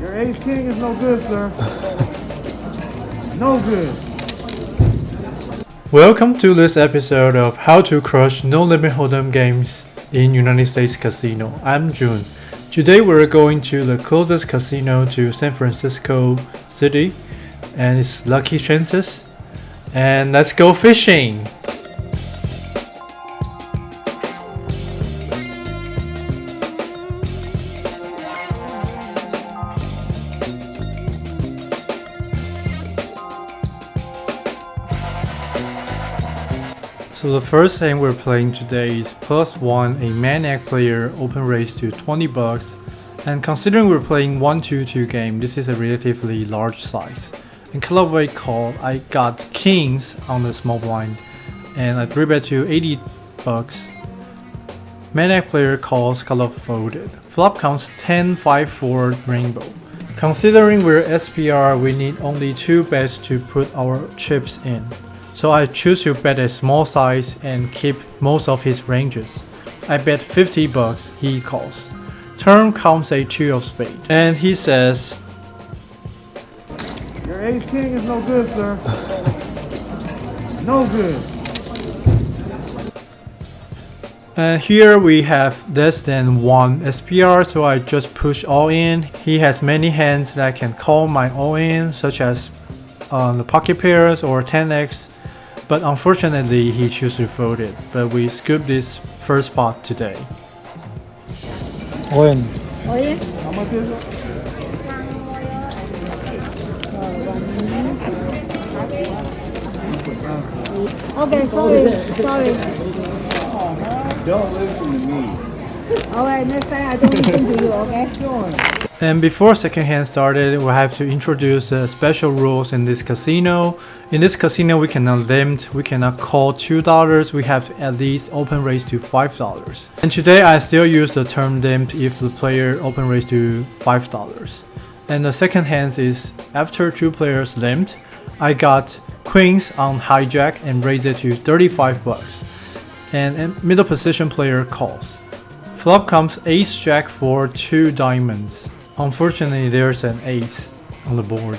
Your ace king is no good, sir. No good. Welcome to this episode of How to Crush No Limit Hold'em Games in United States Casino. I'm June. Today we're going to the closest casino to San Francisco City, and it's Lucky Chances. And let's go fishing! So the first hand we're playing today is +1, a maniac player, open raise to $20. And considering we're playing 1-2-2 game, this is a relatively large size. In colorway call, I got kings on the small blind, and I 3-bet to $80. Maniac player calls, color folded. Flop counts 10-5-4 rainbow. Considering we're SPR, we need only 2 bets to put our chips in. So I choose to bet a small size and keep most of his ranges. I bet $50, he calls. Turn comes a 2 of spades, and he says, Your ace king is no good, sir. No good. And here we have less than 1 SPR, so I just push all in. He has many hands that can call my all in, such as the pocket pairs or 10x. But unfortunately, he chose to fold it. But we scoop this first pot today. When? How much is it? Okay, sorry. Don't listen to me. Alright, next time I don't listen to you, okay? And before second hand started, we have to introduce the special rules in this casino. In this casino, we cannot limit, we cannot call $2, we have to at least open raise to $5. And today I still use the term limit if the player open raise to $5. And the second hand is after 2 players limit, I got queens on hijack and raise it to $35. And middle position player calls. Flop comes ace jack for 2 diamonds. Unfortunately, there's an ace on the board.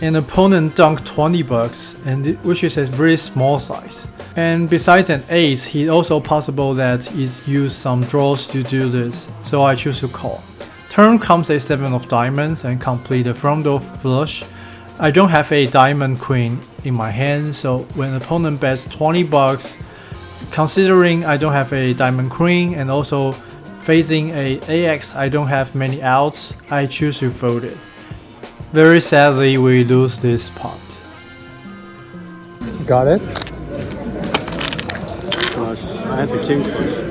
An opponent dunked $20, and which is a very small size. And besides an ace, it's also possible that he's used some draws to do this, so I choose to call. Turn comes a 7 of diamonds and complete a front door flush. I don't have a diamond queen in my hand, so when opponent bets $20, considering I don't have a diamond queen and also facing a AX, I don't have many outs, I choose to fold it. Very sadly, we lose this pot. Got it? Gosh, I had the king first.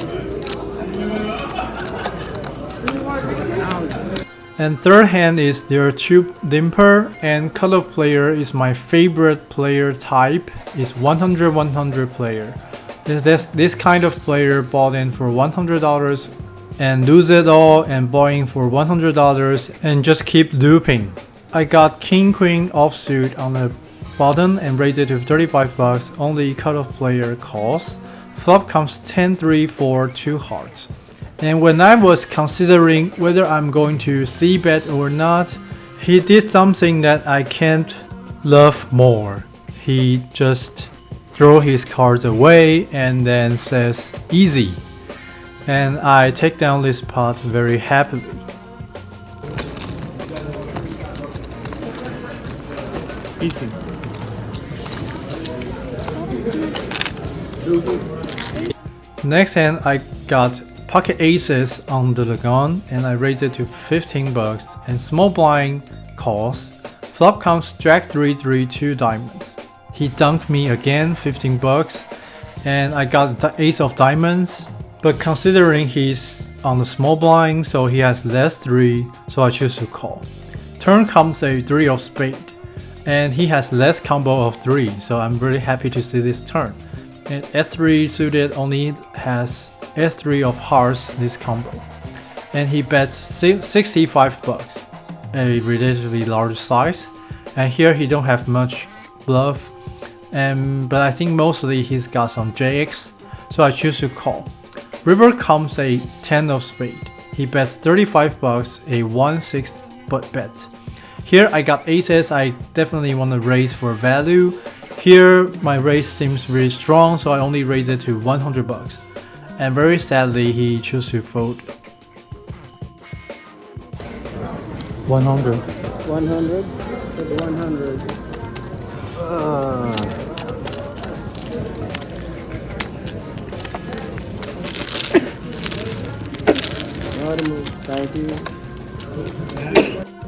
And third hand is their 2 limper, and color player is my favorite player type. Is 100-100 player. This kind of player bought in for $100 and lose it all and buying for $100 and just keep looping. I got king queen offsuit on the bottom and raise it to $35. Only cutoff player calls. Flop comes 10-3 for 2 hearts. And when I was considering whether I'm going to c-bet or not, he did something that I can't love more. He just throw his cards away and then says easy, and I take down this pot very happily. Easy. Next hand I got pocket aces on the Lagoon and I raise it to $15 and small blind calls. Flop comes jack 3-3 2 diamonds. He dunked me again $15 and I got the ace of diamonds, but considering he's on the small blind, so he has less 3, so I choose to call. Turn comes a 3 of spade and he has less combo of 3, so I'm really happy to see this turn. And S3 suited only has S3 of hearts this combo, and he bets $65, a relatively large size, and here he don't have much bluff, but I think mostly he's got some JX, so I choose to call. River comes a 10 of spade. He bets $35, a 1/6 but bet. Here I got aces, I definitely want to raise for value. Here my raise seems really strong, so I only raise it to 100 bucks. And very sadly, he chose to fold. 100. 100 to 100. Thank you.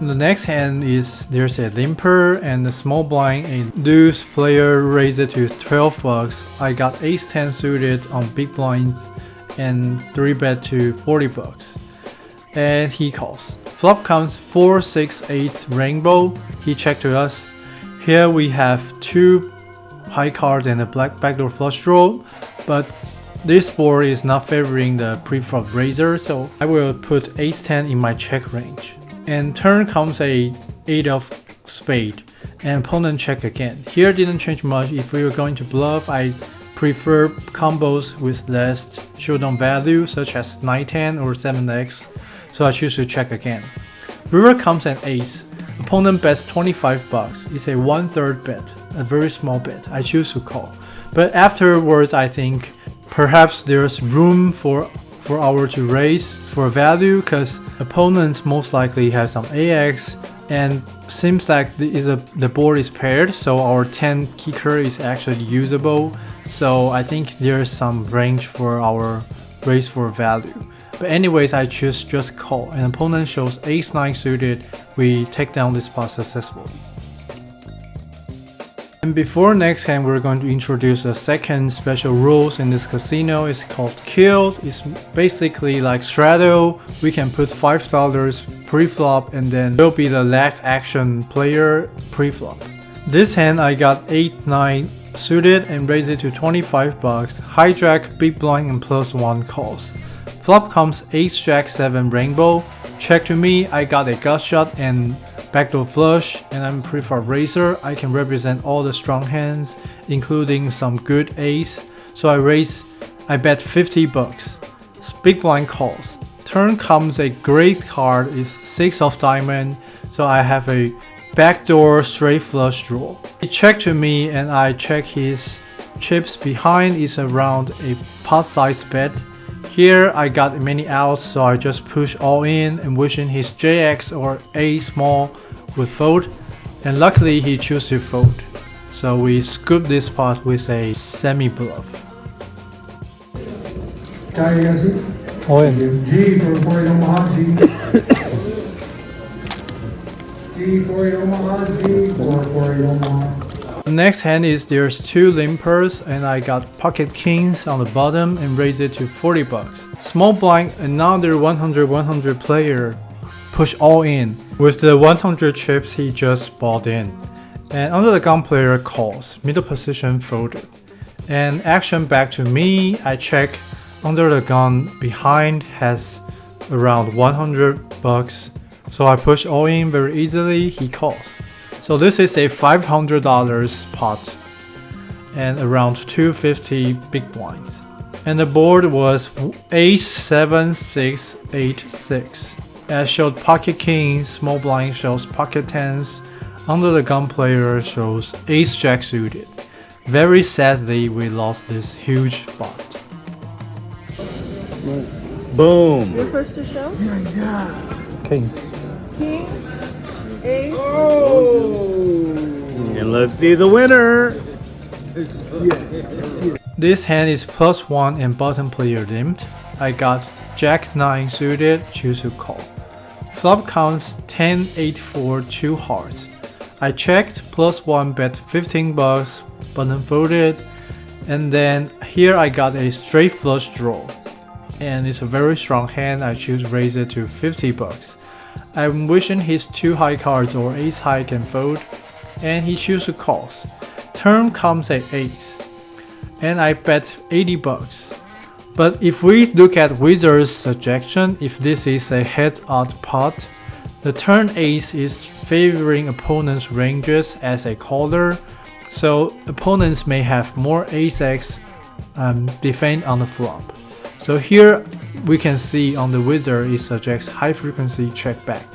The next hand is there's a limper and the small blind. A deuce player raised it to 12 bucks. I got ace 10 suited on big blinds and 3-bet to 40 bucks. And he calls. Flop comes 4, 6, 8 rainbow. He checked to us. Here we have 2 high cards and a black backdoor flush draw, but this board is not favoring the pre-flop raiser, so I will put ace 10 in my check range. And turn comes a 8 of spade, and opponent check again. Here didn't change much. If we were going to bluff, I prefer combos with less showdown value, such as 9-10 or 7x, so I choose to check again. River comes an ace. Opponent bets 25 bucks. It's a 1/3 bet, a very small bet. I choose to call. But afterwards, I think perhaps there's room for our to raise for value, because opponents most likely have some AX, and seems like the board is paired, so our 10 kicker is actually usable. So I think there's some range for our raise for value. But anyways, I choose just call. An opponent shows ace 9 suited, we take down this pot successfully. And before next hand, we're going to introduce a second special rules in this casino. It's called Kill. It's basically like straddle. We can put $5 pre-flop, and then will be the last action player pre-flop. This hand I got 8-9 suited and raised it to 25 bucks. Hijack, big blind, and +1 calls. Flop comes ace jack 7 rainbow. Check to me, I got a gut shot and backdoor flush, and I'm pre-flop raiser. I can represent all the strong hands, including some good ace. So I bet 50 bucks. Big blind calls. Turn comes a great card, is 6 of diamond. So I have a backdoor straight flush draw. He checked to me and I check his chips behind is around a pot size bet. Here I got many outs, so I just push all in and wishing his JX or A small would fold, and luckily he chose to fold. So we scoop this pot with a semi bluff. Oh, G for 40 Omaha, G. G for Omaha, G for 40 Omaha. The next hand is there's 2 limpers, and I got pocket kings on the bottom and raised it to 40 bucks. Small blind, another 100 player push all in. With the 100 chips he just bought in. And under the gun player calls, middle position folded. And action back to me, I check under the gun behind has around 100 bucks. So I push all in very easily, he calls. So this is a $500 pot and around 250 big blinds. And the board was ace 7 6 8 6. As showed pocket kings, small blind shows pocket tens. Under the gun player shows ace jack suited. Very sadly, we lost this huge pot. Boom. You're first to show? Kings. King, ace. And let's see the winner. This hand is +1 and bottom player limped. I got jack 9 suited, choose to call. Flop counts 10 8 4 2 hearts. I checked +1 bet 15 bucks, button folded, and then here I got a straight flush draw. And it's a very strong hand, I choose raise it to 50 bucks. I'm wishing his 2 high cards or ace high can fold, and he chooses calls. Turn comes a ace, and I bet 80 bucks. But if we look at Wizard's suggestion, if this is a heads-up pot, the turn ace is favoring opponents' ranges as a caller, so opponents may have more ace-x defend on the flop. So here we can see on the Wizard it suggests high frequency check back.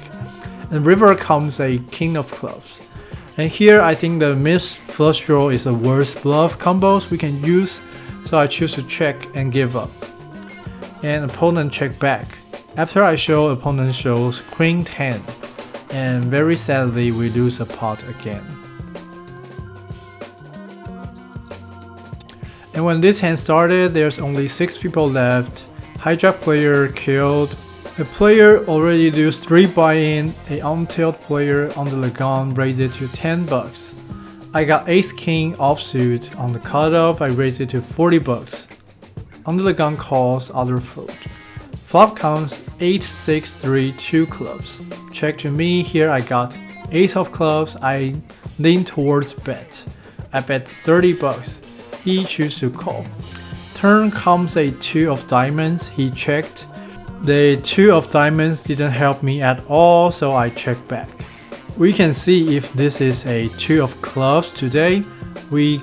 And river comes a king of clubs. And here I think the missed flush draw is the worst bluff combos we can use, so I choose to check and give up. And opponent check back. After I show, opponent shows queen 10, and very sadly we lose a pot again. And when this hand started, there's only 6 people left. Hijack player killed. A player already lose 3 buy-in. A on-tilt player under the gun raised it to 10 bucks. I got ace king offsuit. On the cutoff, I raised it to 40 bucks. Under the gun calls, other fold. Flop comes 8, 6, 3, 2 clubs. Check to me. Here I got ace of clubs. I lean towards bet. I bet 30 bucks. He chooses to call. Turn comes a 2 of diamonds. He checked. The 2 of diamonds didn't help me at all, so I check back. We can see if this is a 2 of clubs today. We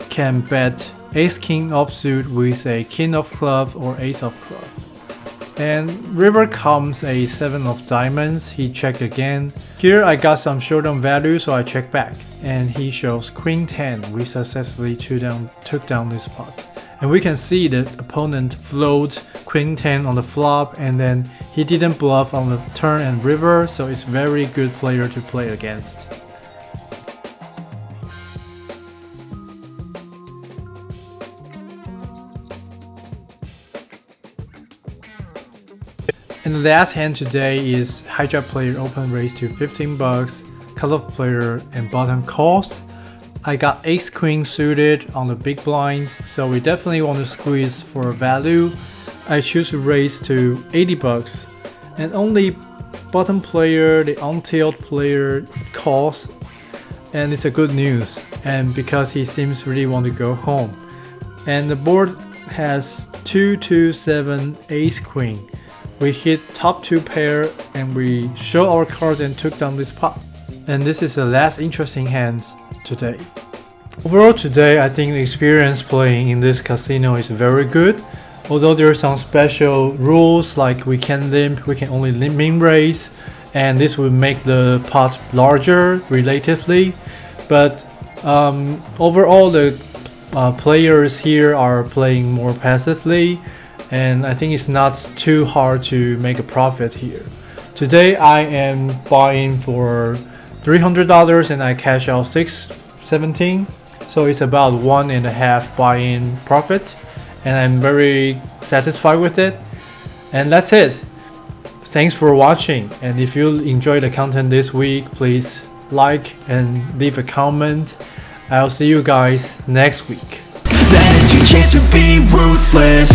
can bet ace king offsuit with a king of clubs or ace of clubs. And river comes a 7 of diamonds. He checked again. Here I got some showdown value, so I check back. And he shows queen 10. We successfully took down this pot. And we can see the opponent float queen 10 on the flop, and then he didn't bluff on the turn and river, so it's very good player to play against. And the last hand today is hijack player open raise to 15 bucks, cutoff player and bottom calls. I got ace queen suited on the big blinds, so we definitely want to squeeze for value. I choose to raise to 80 bucks, and only bottom player, the on tilt player calls, and it's a good news, and because he seems really want to go home. And the board has 2, 2, 7, ace queen. We hit top 2 pair and we show our cards and took down this pot. And this is the last interesting hands today. Overall today, I think the experience playing in this casino is very good. Although there are some special rules like we can't limp, we can only min raise, and this will make the pot larger relatively. But overall the players here are playing more passively, and I think it's not too hard to make a profit here. Today I am buying for $300 and I cash out $617, so it's about 1.5 buy-in profit, and I'm very satisfied with it. And that's it. Thanks for watching, and if you enjoyed the content this week, please like and leave a comment. I'll see you guys next week. That is your chance to be ruthless.